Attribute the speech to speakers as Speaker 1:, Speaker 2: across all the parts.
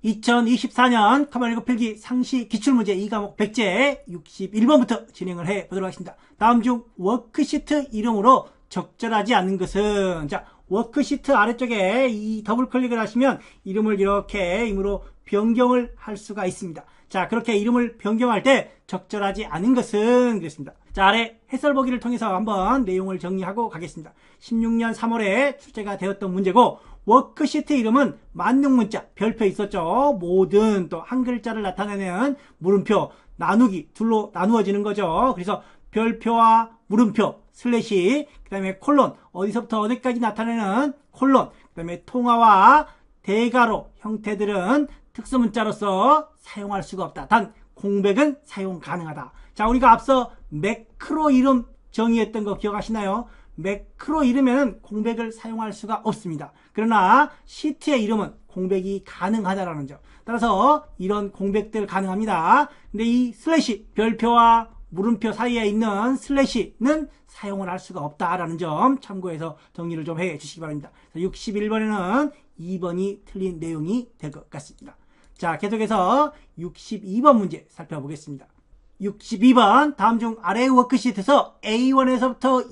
Speaker 1: 2024년 커먼1 필기 상시 기출문제 2과목 백제 61번부터 진행을 해 보도록 하겠습니다. 다음 중 워크시트 이름으로 적절하지 않는 것은, 자, 워크시트 아래쪽에 이 더블 클릭을 하시면 이름을 이렇게 임으로 변경을 할 수가 있습니다. 자, 그렇게 이름을 변경할 때 적절하지 않은 것은 그랬습니다. 자, 아래 해설 보기를 통해서 한번 내용을 정리하고 가겠습니다. 16년 3월에 출제가 되었던 문제고, 워크시트 이름은 만능문자, 별표 있었죠. 모든 또 한 글자를 나타내는 물음표, 나누기, 둘로 나누어지는 거죠. 그래서 별표와 물음표, 슬래시, 그 다음에 콜론, 어디서부터 어디까지 나타내는 콜론, 그 다음에 통화와 대괄호 형태들은 특수문자로서 사용할 수가 없다. 단 공백은 사용 가능하다. 자, 우리가 앞서 매크로 이름 정의했던 거 기억하시나요? 매크로 이름에는 공백을 사용할 수가 없습니다. 그러나 시트의 이름은 공백이 가능하다라는 점. 따라서 이런 공백들 가능합니다. 근데 이 슬래시, 별표와 물음표 사이에 있는 슬래시는 사용을 할 수가 없다라는 점 참고해서 정리를 좀 해 주시기 바랍니다. 61번에는 2번이 틀린 내용이 될 것 같습니다. 자, 계속해서 62번 문제 살펴보겠습니다. 62번, 다음 중 아래의 워크시트에서 A1에서부터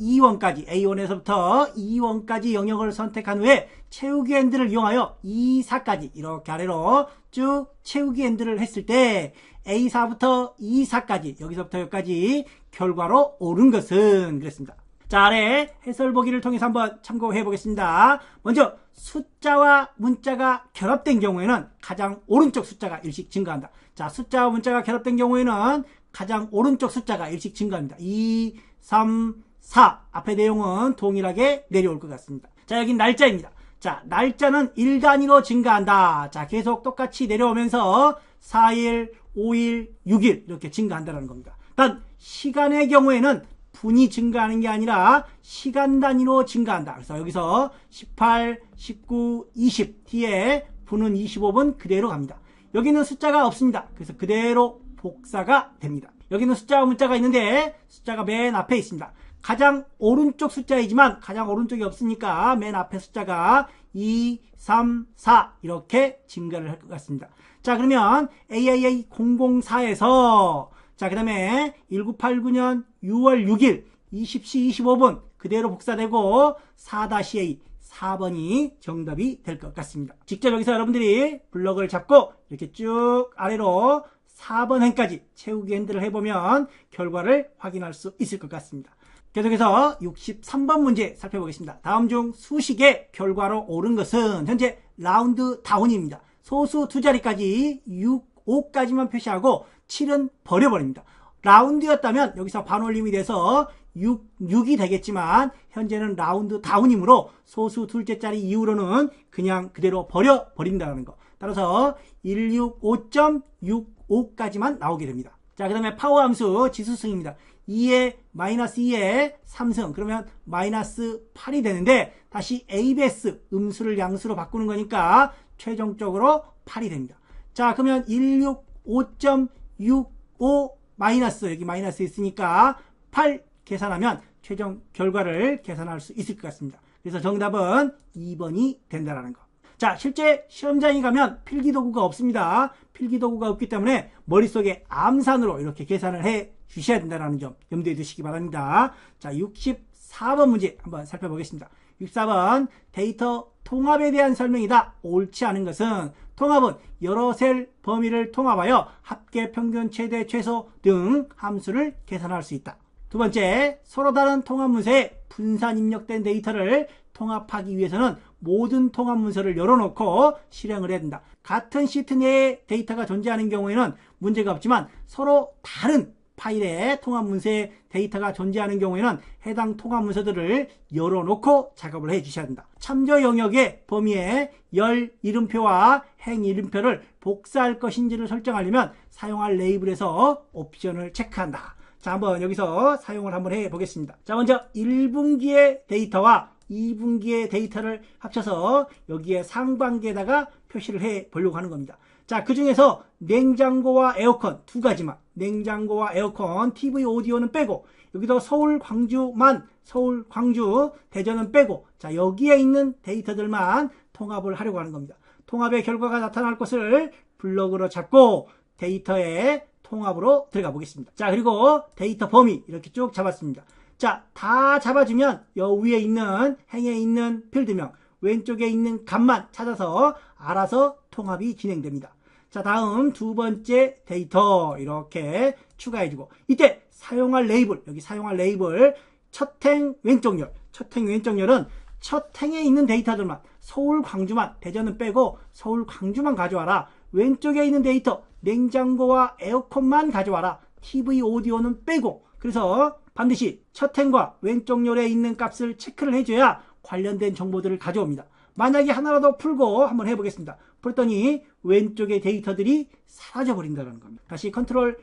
Speaker 1: E1까지 영역을 선택한 후에 채우기 핸들을 이용하여 E4까지 이렇게 아래로 쭉 채우기 핸들을 했을 때 A4부터 E4까지, 여기서부터 여기까지 결과로 옳은 것은 그랬습니다. 자, 아래 해설 보기를 통해서 한번 참고해 보겠습니다. 먼저 숫자와 문자가 결합된 경우에는 가장 오른쪽 숫자가 1씩 증가한다. 자, 숫자와 문자가 결합된 경우에는 가장 오른쪽 숫자가 1씩 증가합니다. 2, 3, 4 앞의 내용은 동일하게 내려올 것 같습니다. 자, 여긴 날짜입니다. 자, 날짜는 1단위로 증가한다. 자, 계속 똑같이 내려오면서 4일, 5일, 6일 이렇게 증가한다는 겁니다. 단 시간의 경우에는 분이 증가하는 게 아니라 시간 단위로 증가한다. 그래서 여기서 18, 19, 20 뒤에 분은 25분 그대로 갑니다. 여기는 숫자가 없습니다. 그래서 그대로 복사가 됩니다. 여기는 숫자와 문자가 있는데 숫자가 맨 앞에 있습니다. 가장 오른쪽 숫자이지만 가장 오른쪽이 없으니까 맨 앞에 숫자가 2, 3, 4 이렇게 증가를 할 것 같습니다. 자, 그러면 AAA004에서 자, 그 다음에 1989년 6월 6일 20시 25분 그대로 복사되고 4-A 4번이 정답이 될 것 같습니다. 직접 여기서 여러분들이 블럭을 잡고 이렇게 쭉 아래로 4번 행까지 채우기 핸들을 해보면 결과를 확인할 수 있을 것 같습니다. 계속해서 63번 문제 살펴보겠습니다. 다음 중 수식의 결과로 옳은 것은 현재 라운드 다운입니다. 소수 두 자리까지 6, 5까지만 표시하고 7은 버려버립니다. 라운드였다면 여기서 반올림이 돼서 6이 되겠지만 현재는 라운드 다운이므로 소수 둘째 자리 이후로는 그냥 그대로 버린다는 거. 따라서 165.65까지만 나오게 됩니다. 자, 그 다음에 파워 함수 지수승입니다. 2에 마이너스 2에 3승 그러면 마이너스 8이 되는데 다시 ABS 음수를 양수로 바꾸는 거니까 최종적으로 8이 됩니다. 자, 그러면 165.65 마이너스 여기 마이너스 있으니까 8 계산하면 최종 결과를 계산할 수 있을 것 같습니다. 그래서 정답은 2번이 된다는 거. 자, 실제 시험장에 가면 필기도구가 없습니다. 필기도구가 없기 때문에 머릿속에 암산으로 이렇게 계산을 해 주셔야 된다는 점 염두에 두시기 바랍니다. 자, 64번 문제 한번 살펴보겠습니다. 64번 데이터 통합에 대한 설명이다. 옳지 않은 것은 통합은 여러 셀 범위를 통합하여 합계, 평균, 최대, 최소 등 함수를 계산할 수 있다. 두 번째, 서로 다른 통합 문서에 분산 입력된 데이터를 통합하기 위해서는 모든 통합 문서를 열어놓고 실행을 해야 된다. 같은 시트 내에 데이터가 존재하는 경우에는 문제가 없지만 서로 다른 파일에 통합 문서에 데이터가 존재하는 경우에는 해당 통합 문서들을 열어놓고 작업을 해 주셔야 된다. 참조 영역의 범위에 열 이름표와 행 이름표를 복사할 것인지를 설정하려면 사용할 레이블에서 옵션을 체크한다. 자, 한번 여기서 사용을 한번 해 보겠습니다. 자, 먼저 1분기의 데이터와 2분기의 데이터를 합쳐서 여기에 상반기에다가 표시를 해 보려고 하는 겁니다. 자, 그 중에서 냉장고와 에어컨 두 가지만, 냉장고와 에어컨, TV, 오디오는 빼고, 여기도 서울, 광주만, 서울, 광주, 대전은 빼고, 자, 여기에 있는 데이터들만 통합을 하려고 하는 겁니다. 통합의 결과가 나타날 것을 블록으로 잡고 데이터의 통합으로 들어가 보겠습니다. 자, 그리고 데이터 범위 이렇게 쭉 잡았습니다. 자, 다 잡아주면 여 위에 있는 행에 있는 필드명, 왼쪽에 있는 값만 찾아서 알아서 통합이 진행됩니다. 자, 다음 두 번째 데이터 이렇게 추가해주고, 이때 사용할 레이블, 여기 사용할 레이블 첫 행 왼쪽열, 첫 행 왼쪽열은 첫 행에 있는 데이터들만, 서울 광주만, 대전은 빼고 서울 광주만 가져와라. 왼쪽에 있는 데이터 냉장고와 에어컨만 가져와라. TV 오디오는 빼고. 그래서 반드시 첫 행과 왼쪽 열에 있는 값을 체크를 해줘야 관련된 정보들을 가져옵니다. 만약에 하나라도 풀고 한번 해보겠습니다. 풀었더니 왼쪽의 데이터들이 사라져버린다는 겁니다. 다시 컨트롤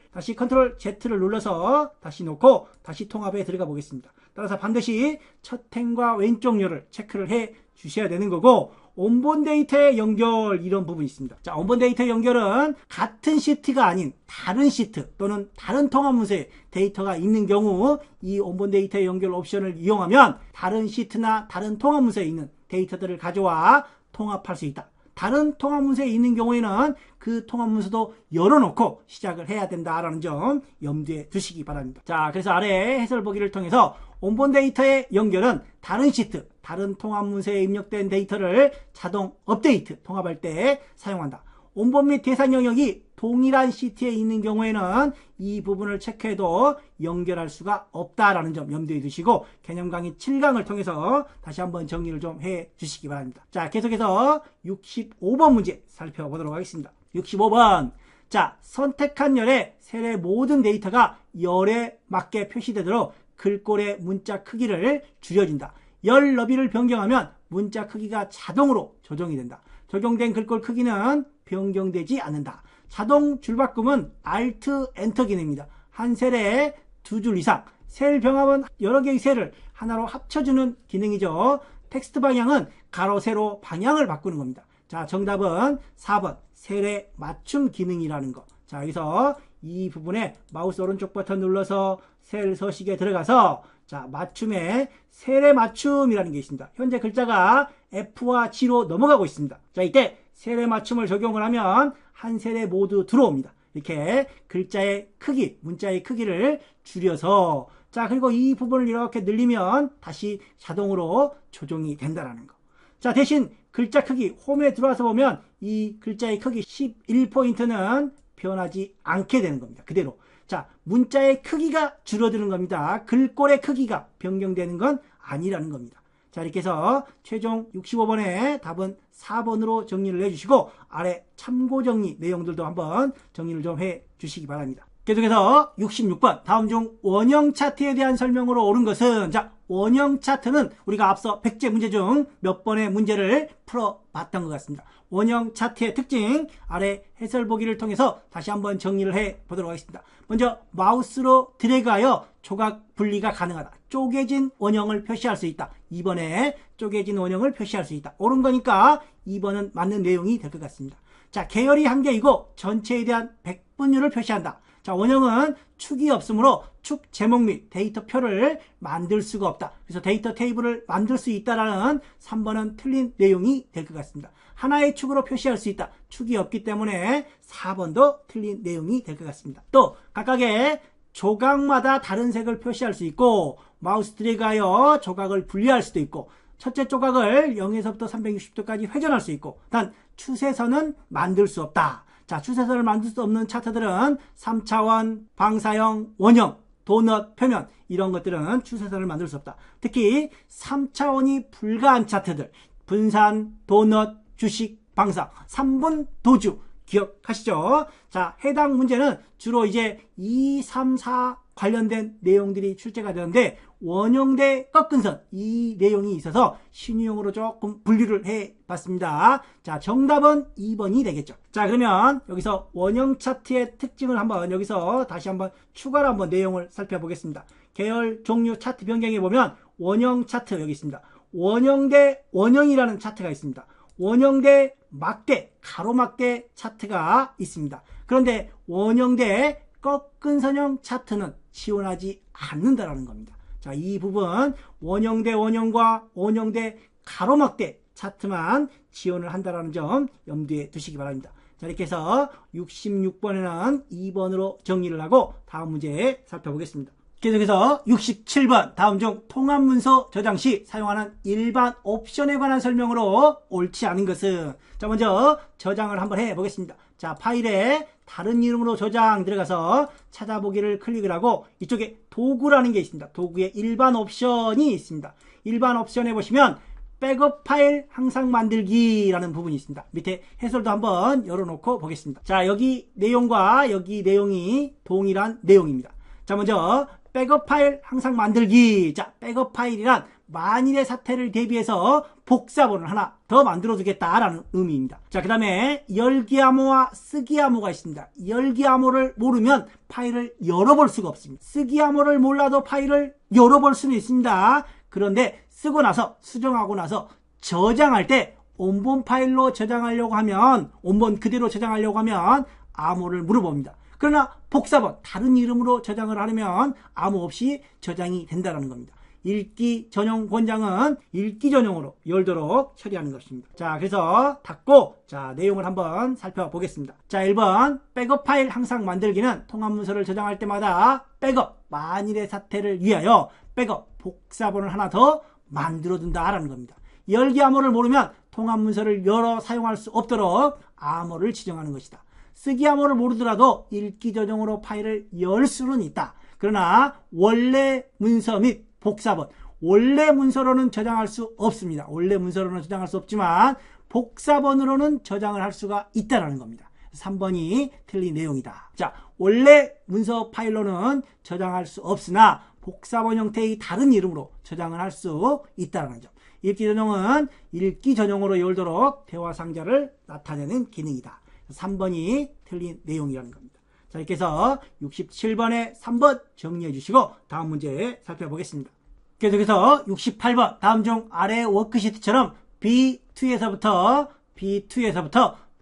Speaker 1: Z를 눌러서 다시 놓고 다시 통합에 들어가 보겠습니다. 따라서 반드시 첫 행과 왼쪽 열을 체크를 해 주셔야 되는 거고, 온본 데이터의 연결 이런 부분이 있습니다. 자, 온본 데이터 연결은 같은 시트가 아닌 다른 시트 또는 다른 통합 문서에 데이터가 있는 경우 이 온본 데이터 연결 옵션을 이용하면 다른 시트나 다른 통합 문서에 있는 데이터들을 가져와 통합할 수 있다. 다른 통합 문서에 있는 경우에는 그 통합 문서도 열어놓고 시작을 해야 된다라는 점 염두에 두시기 바랍니다. 자, 그래서 아래 해설 보기를 통해서 온본 데이터의 연결은 다른 시트, 다른 통합 문서에 입력된 데이터를 자동 업데이트, 통합할 때 사용한다. 온본 및 대상 영역이 동일한 시트에 있는 경우에는 이 부분을 체크해도 연결할 수가 없다라는 점 염두에 두시고, 개념 강의 7강을 통해서 다시 한번 정리를 좀 해 주시기 바랍니다. 자, 계속해서 65번 문제 살펴보도록 하겠습니다. 65번. 자, 선택한 열의 셀의 모든 데이터가 열에 맞게 표시되도록 글꼴의 문자 크기를 줄여준다. 열 너비를 변경하면 문자 크기가 자동으로 조정이 된다. 적용된 글꼴 크기는 변경되지 않는다. 자동 줄바꿈은 Alt, Enter 기능입니다. 한 셀에 두 줄 이상, 셀 병합은 여러 개의 셀을 하나로 합쳐주는 기능이죠. 텍스트 방향은 가로, 세로 방향을 바꾸는 겁니다. 자, 정답은 4번 셀의 맞춤 기능이라는 거. 자, 여기서 이 부분에 마우스 오른쪽 버튼 눌러서 셀 서식에 들어가서, 자, 맞춤에 셀의 맞춤이라는 게 있습니다. 현재 글자가 F와 G로 넘어가고 있습니다. 자, 이때 셀의 맞춤을 적용을 하면 한 셀에 모두 들어옵니다. 이렇게 글자의 크기, 문자의 크기를 줄여서, 자, 그리고 이 부분을 이렇게 늘리면 다시 자동으로 조정이 된다는 거. 자, 대신 글자 크기, 홈에 들어와서 보면 이 글자의 크기 11포인트는 변하지 않게 되는 겁니다. 그대로. 자, 문자의 크기가 줄어드는 겁니다. 글꼴의 크기가 변경되는 건 아니라는 겁니다. 자, 이렇게 해서 최종 65번의 답은 4번으로 정리를 해주시고, 아래 참고 정리 내용들도 한번 정리를 좀 해주시기 바랍니다. 계속해서 66번. 다음 중 원형 차트에 대한 설명으로 옳은 것은, 자, 원형 차트는 우리가 앞서 100제 문제 중 몇 번의 문제를 풀어봤던 것 같습니다. 원형 차트의 특징, 아래 해설 보기를 통해서 다시 한번 정리를 해보도록 하겠습니다. 먼저 마우스로 드래그하여 조각 분리가 가능하다. 쪼개진 원형을 표시할 수 있다. 2번에 쪼개진 원형을 표시할 수 있다. 옳은 거니까 2번은 맞는 내용이 될 것 같습니다. 자, 계열이 한 개이고 전체에 대한 백분율을 표시한다. 자, 원형은 축이 없으므로 축 제목 및 데이터 표를 만들 수가 없다. 그래서 데이터 테이블을 만들 수 있다라는 3번은 틀린 내용이 될 것 같습니다. 하나의 축으로 표시할 수 있다. 축이 없기 때문에 4번도 틀린 내용이 될 것 같습니다. 또 각각의 조각마다 다른 색을 표시할 수 있고, 마우스 드래그하여 조각을 분리할 수도 있고, 첫째 조각을 0에서부터 360도까지 회전할 수 있고, 단 추세선은 만들 수 없다. 자, 추세선을 만들 수 없는 차트들은 3차원, 방사형, 원형, 도넛, 표면, 이런 것들은 추세선을 만들 수 없다. 특히 3차원이 불가한 차트들, 분산, 도넛, 주식, 방사, 3분 도주 기억하시죠? 자, 해당 문제는 주로 이제 2, 3, 4 관련된 내용들이 출제가 되는데, 원형 대 꺾은 선, 이 내용이 있어서 신유형으로 조금 분류를 해봤습니다. 자, 정답은 2번이 되겠죠. 자, 그러면 여기서 원형 차트의 특징을 한번 여기서 다시 한번 추가로 한번 내용을 살펴보겠습니다. 계열, 종류, 차트 변경해 보면 원형 차트 여기 있습니다. 원형 대 원형이라는 차트가 있습니다. 원형 대 막대, 가로막대 차트가 있습니다. 그런데 원형 대 꺾은 선형 차트는 지원하지 않는다라는 겁니다. 자, 이 부분 원형 대 원형과 원형 대 가로막대 차트만 지원을 한다는 점 염두에 두시기 바랍니다. 자, 이렇게 해서 66번에는 2번으로 정리를 하고 다음 문제 살펴보겠습니다. 계속해서 67번 다음 중 통합문서 저장 시 사용하는 일반 옵션에 관한 설명으로 옳지 않은 것은. 자, 먼저 저장을 한번 해보겠습니다. 자, 파일에 다른 이름으로 저장 들어가서 찾아보기를 클릭을 하고 이쪽에 도구라는 게 있습니다. 도구에 일반 옵션이 있습니다. 일반 옵션에 보시면 백업 파일 항상 만들기라는 부분이 있습니다. 밑에 해설도 한번 열어놓고 보겠습니다. 자, 여기 내용과 여기 내용이 동일한 내용입니다. 자, 먼저 백업 파일 항상 만들기. 자, 백업 파일이란 만일의 사태를 대비해서 복사본을 하나 더 만들어 두겠다라는 의미입니다. 자, 그 다음에 열기 암호와 쓰기 암호가 있습니다. 열기 암호를 모르면 파일을 열어볼 수가 없습니다. 쓰기 암호를 몰라도 파일을 열어볼 수는 있습니다. 그런데 쓰고 나서 수정하고 나서 저장할 때 원본 파일로 저장하려고 하면, 원본 그대로 저장하려고 하면 암호를 물어봅니다. 그러나 복사본 다른 이름으로 저장을 하려면 암호 없이 저장이 된다는 겁니다. 읽기 전용 권장은 읽기 전용으로 열도록 처리하는 것입니다. 자, 그래서 닫고 자, 내용을 한번 살펴보겠습니다. 자, 1번 백업 파일 항상 만들기는 통합문서를 저장할 때마다 백업 만일의 사태를 위하여 백업 복사본을 하나 더 만들어 둔다라는 겁니다. 열기 암호를 모르면 통합문서를 열어 사용할 수 없도록 암호를 지정하는 것이다. 쓰기 암호를 모르더라도 읽기 전용으로 파일을 열 수는 있다. 그러나 원래 문서 및 복사본, 원래 문서로는 저장할 수 없습니다. 원래 문서로는 저장할 수 없지만 복사본으로는 저장을 할 수가 있다는 겁니다. 3번이 틀린 내용이다. 자, 원래 문서 파일로는 저장할 수 없으나 복사본 형태의 다른 이름으로 저장을 할 수 있다는 점. 읽기 전용은 읽기 전용으로 열도록 대화 상자를 나타내는 기능이다. 3번이 틀린 내용이라는 겁니다. 자, 이렇게 해서 67번에 3번 정리해 주시고 다음 문제 살펴보겠습니다. 계속해서 68번 다음 중 아래 워크시트처럼 B2에서부터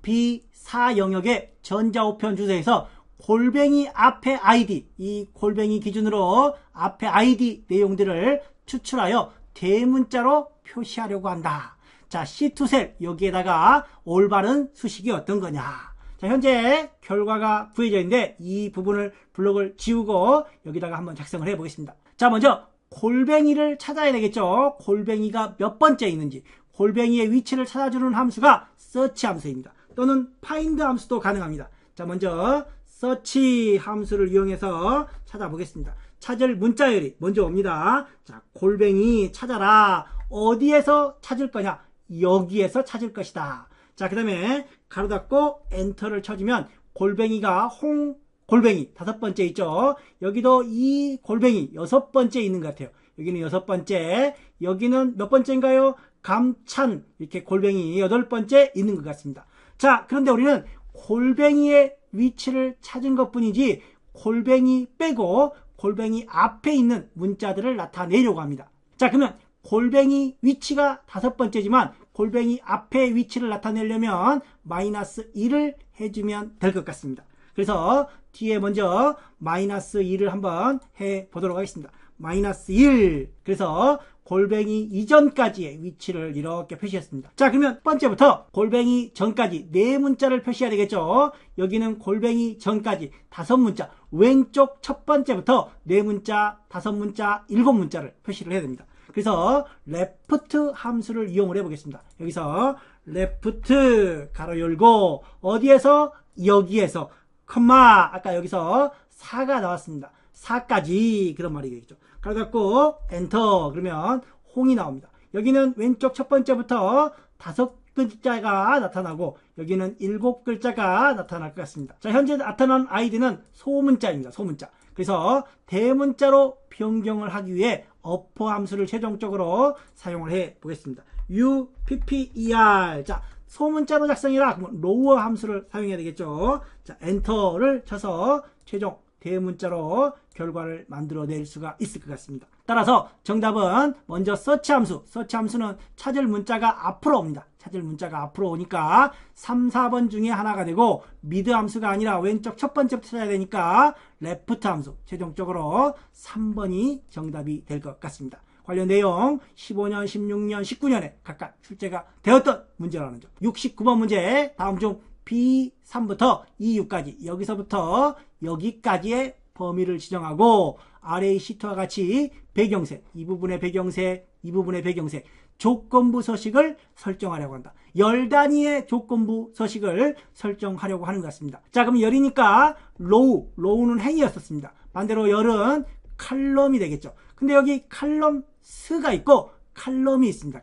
Speaker 1: B4 영역의 전자우편 주소에서 골뱅이 앞에 아이디, 이 골뱅이 기준으로 앞에 아이디 내용들을 추출하여 대문자로 표시하려고 한다. 자, C2셀 여기에다가 올바른 수식이 어떤 거냐. 자, 현재 결과가 구해져 있는데 이 부분을 블록을 지우고 여기다가 한번 작성을 해 보겠습니다. 자, 먼저 골뱅이를 찾아야 되겠죠. 골뱅이가 몇 번째 있는지. 골뱅이의 위치를 찾아주는 함수가 search 함수입니다. 또는 find 함수도 가능합니다. 자, 먼저 search 함수를 이용해서 찾아보겠습니다. 찾을 문자열이 먼저 옵니다. 자, 골뱅이 찾아라. 어디에서 찾을 거냐? 여기에서 찾을 것이다. 자, 그 다음에 가로 닫고 엔터를 쳐주면 골뱅이가 골뱅이 5번째 있죠. 여기도 이 골뱅이 6번째 있는 것 같아요. 여기는 6번째, 여기는 몇 번째인가요? 감찬, 이렇게 골뱅이 8번째 있는 것 같습니다. 자, 그런데 우리는 골뱅이의 위치를 찾은 것 뿐이지 골뱅이 빼고 골뱅이 앞에 있는 문자들을 나타내려고 합니다. 자, 그러면 골뱅이 위치가 5번째지만 골뱅이 앞에 위치를 나타내려면 -1을 해주면 될 것 같습니다. 그래서 뒤에 먼저 -2를 한번 해보도록 하겠습니다. -1. 그래서 골뱅이 이전까지의 위치를 이렇게 표시했습니다. 자, 그러면 첫 번째부터 골뱅이 전까지 4문자를 표시해야 되겠죠. 여기는 골뱅이 전까지 5문자, 왼쪽 첫 번째부터 4문자, 5문자, 7문자를 표시를 해야 됩니다. 그래서 left 함수를 이용을 해보겠습니다. 여기서 left 가로 열고 어디에서? 여기에서 컴마, 아까 여기서 4가 나왔습니다. 4까지 그런 말이겠죠. 가로 닫고 엔터 그러면 홍이 나옵니다. 여기는 왼쪽 첫 번째부터 5글자가 나타나고 여기는 7글자가 나타날 것 같습니다. 자, 현재 나타난 아이디는 소문자입니다. 소문자. 그래서 대문자로 변경을 하기 위해 어퍼 함수를 최종적으로 사용을 해 보겠습니다. upper. 자, 소문자로 작성해라. 그러면 로우 함수를 사용해야 되겠죠. 자, 엔터를 쳐서 최종 대문자로 결과를 만들어낼 수가 있을 것 같습니다. 따라서 정답은 먼저 search 함수. search 함수는 찾을 문자가 앞으로 옵니다. 찾을 문자가 앞으로 오니까 3, 4번 중에 하나가 되고 mid 함수가 아니라 왼쪽 첫 번째부터 찾아야 되니까 left 함수. 최종적으로 3번이 정답이 될 것 같습니다. 관련 내용 15년, 16년, 19년에 각각 출제가 되었던 문제라는 점. 69번 문제 다음 중 B3부터 E6까지 여기서부터 여기까지의 범위를 지정하고 아래의 시트와 같이 배경색, 이 부분의 배경색, 이 부분의 배경색, 조건부 서식을 설정하려고 한다. 열 단위의 조건부 서식을 설정하려고 하는 것 같습니다. 자, 그럼 열이니까 로우는 행이었었습니다. 반대로 열은 칼럼이 되겠죠. 근데 여기 칼럼 수가 있고 칼럼이 있습니다.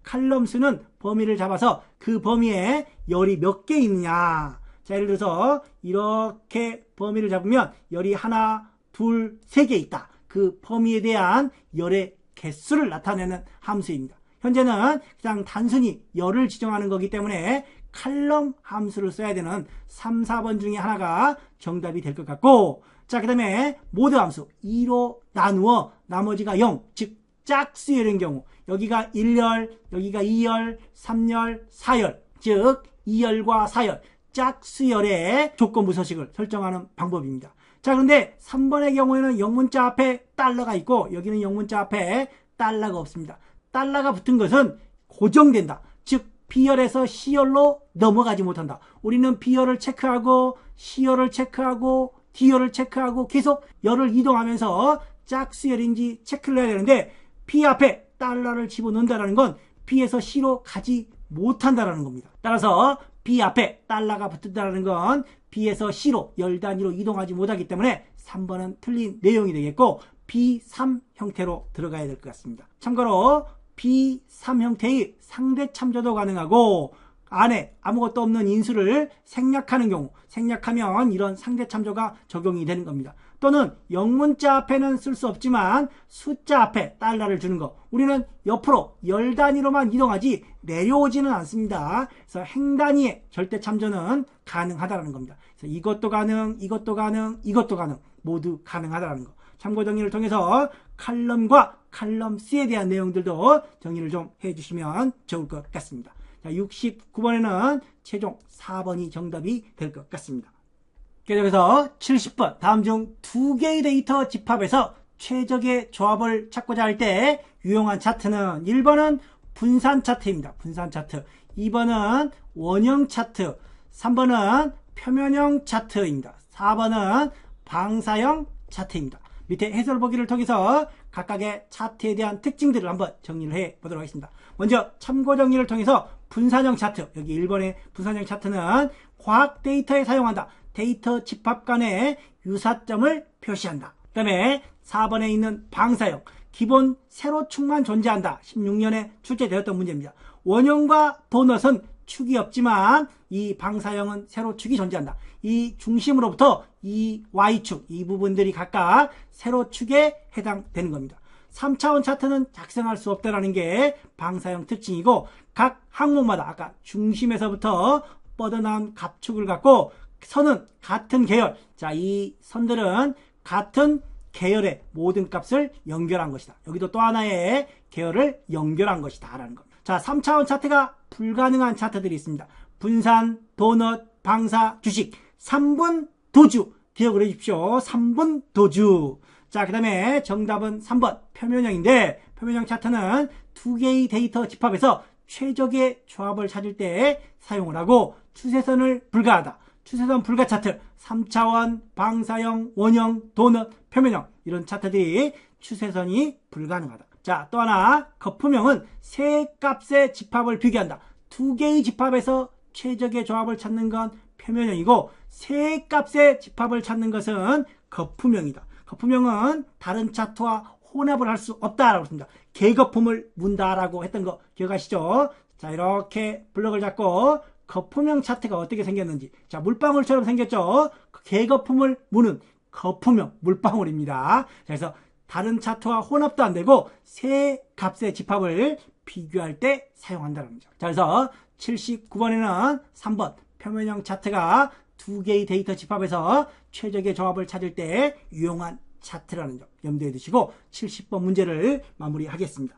Speaker 1: 칼럼 수는 범위를 잡아서 그 범위에 열이 몇 개 있느냐. 자, 예를 들어서 이렇게 범위를 잡으면 열이 하나, 둘, 세 개 있다. 그 범위에 대한 열의 개수를 나타내는 함수입니다. 현재는 그냥 단순히 열을 지정하는 거기 때문에 칼럼 함수를 써야 되는 3, 4번 중에 하나가 정답이 될 것 같고, 자, 그 다음에 모드 함수 2로 나누어 나머지가 0, 즉 짝수열인 경우 여기가 1열, 여기가 2열, 3열, 4열, 즉 2열과 4열 짝수열의 조건부 서식을 설정하는 방법입니다. 자, 그런데 3번의 경우에는 영문자 앞에 달러가 있고 여기는 영문자 앞에 달러가 없습니다. 달러가 붙은 것은 고정된다. 즉 B열에서 C열로 넘어가지 못한다. 우리는 B열을 체크하고 C열을 체크하고 D열을 체크하고 계속 열을 이동하면서 짝수열인지 체크를 해야 되는데 B 앞에 달러를 집어넣는다는 건 B에서 C로 가지 못한다는 겁니다. 따라서 B 앞에 달러가 붙는다는 건 B에서 C로 열 단위로 이동하지 못하기 때문에 3번은 틀린 내용이 되겠고 B3 형태로 들어가야 될 것 같습니다. 참고로 B3 형태의 상대 참조도 가능하고 안에 아무것도 없는 인수를 생략하는 경우, 생략하면 이런 상대 참조가 적용이 되는 겁니다. 또는 영문자 앞에는 쓸 수 없지만 숫자 앞에 달러를 주는 거, 우리는 옆으로 열 단위로만 이동하지 내려오지는 않습니다. 그래서 행 단위의 절대 참조는 가능하다는 겁니다. 그래서 이것도 가능, 이것도 가능, 이것도 가능, 모두 가능하다는 거. 참고 정리를 통해서 칼럼과 칼럼 C에 대한 내용들도 정리를 좀 해주시면 좋을 것 같습니다. 자, 69번에는 최종 4번이 정답이 될 것 같습니다. 계속해서 70번 다음 중 두 개의 데이터 집합에서 최적의 조합을 찾고자 할 때 유용한 차트는 1번은 분산 차트입니다. 분산 차트. 2번은 원형 차트. 3번은 표면형 차트입니다. 4번은 방사형 차트입니다. 밑에 해설 보기를 통해서 각각의 차트에 대한 특징들을 한번 정리를 해 보도록 하겠습니다. 먼저 참고 정리를 통해서 분산형 차트, 여기 1번의 분산형 차트는 과학 데이터에 사용한다. 데이터 집합 간의 유사점을 표시한다. 그 다음에 4번에 있는 방사형, 기본 세로축만 존재한다. 16년에 출제되었던 문제입니다. 원형과 도넛은 축이 없지만 이 방사형은 세로축이 존재한다. 이 중심으로부터 이 Y축, 이 부분들이 각각 세로축에 해당되는 겁니다. 3차원 차트는 작성할 수 없다는 게 방사형 특징이고 각 항목마다 아까 중심에서부터 뻗어나온 갑축을 갖고 선은 같은 계열, 자, 이 선들은 같은 계열의 모든 값을 연결한 것이다. 여기도 또 하나의 계열을 연결한 것이다 라는 겁니다. 자, 3차원 차트가 불가능한 차트들이 있습니다. 분산, 도넛, 방사, 주식, 3분 도주 기억을 해주십시오. 3분 도주. 자, 그 다음에 정답은 3번 표면형인데 표면형 차트는 두 개의 데이터 집합에서 최적의 조합을 찾을 때 사용을 하고 추세선을 불가하다. 추세선 불가 차트, 3차원, 방사형, 원형, 도넛, 표면형 이런 차트들이 추세선이 불가능하다. 자, 또 하나 거품형은 세 값의 집합을 비교한다. 두 개의 집합에서 최적의 조합을 찾는 건 표면형이고 세 값의 집합을 찾는 것은 거품형이다. 거품형은 다른 차트와 혼합을 할 수 없다라고 했습니다. 개거품을 문다라고 했던 거 기억하시죠? 자, 이렇게 블럭을 잡고 거품형 차트가 어떻게 생겼는지, 자, 물방울처럼 생겼죠? 개거품을 무는 거품형 물방울입니다. 자, 그래서 다른 차트와 혼합도 안 되고 세 값의 집합을 비교할 때 사용한다는 거죠. 자, 그래서 79번에는 3번 표면형 차트가 두 개의 데이터 집합에서 최적의 조합을 찾을 때 유용한 차트라는 점 염두에 두시고 70번 문제를 마무리하겠습니다.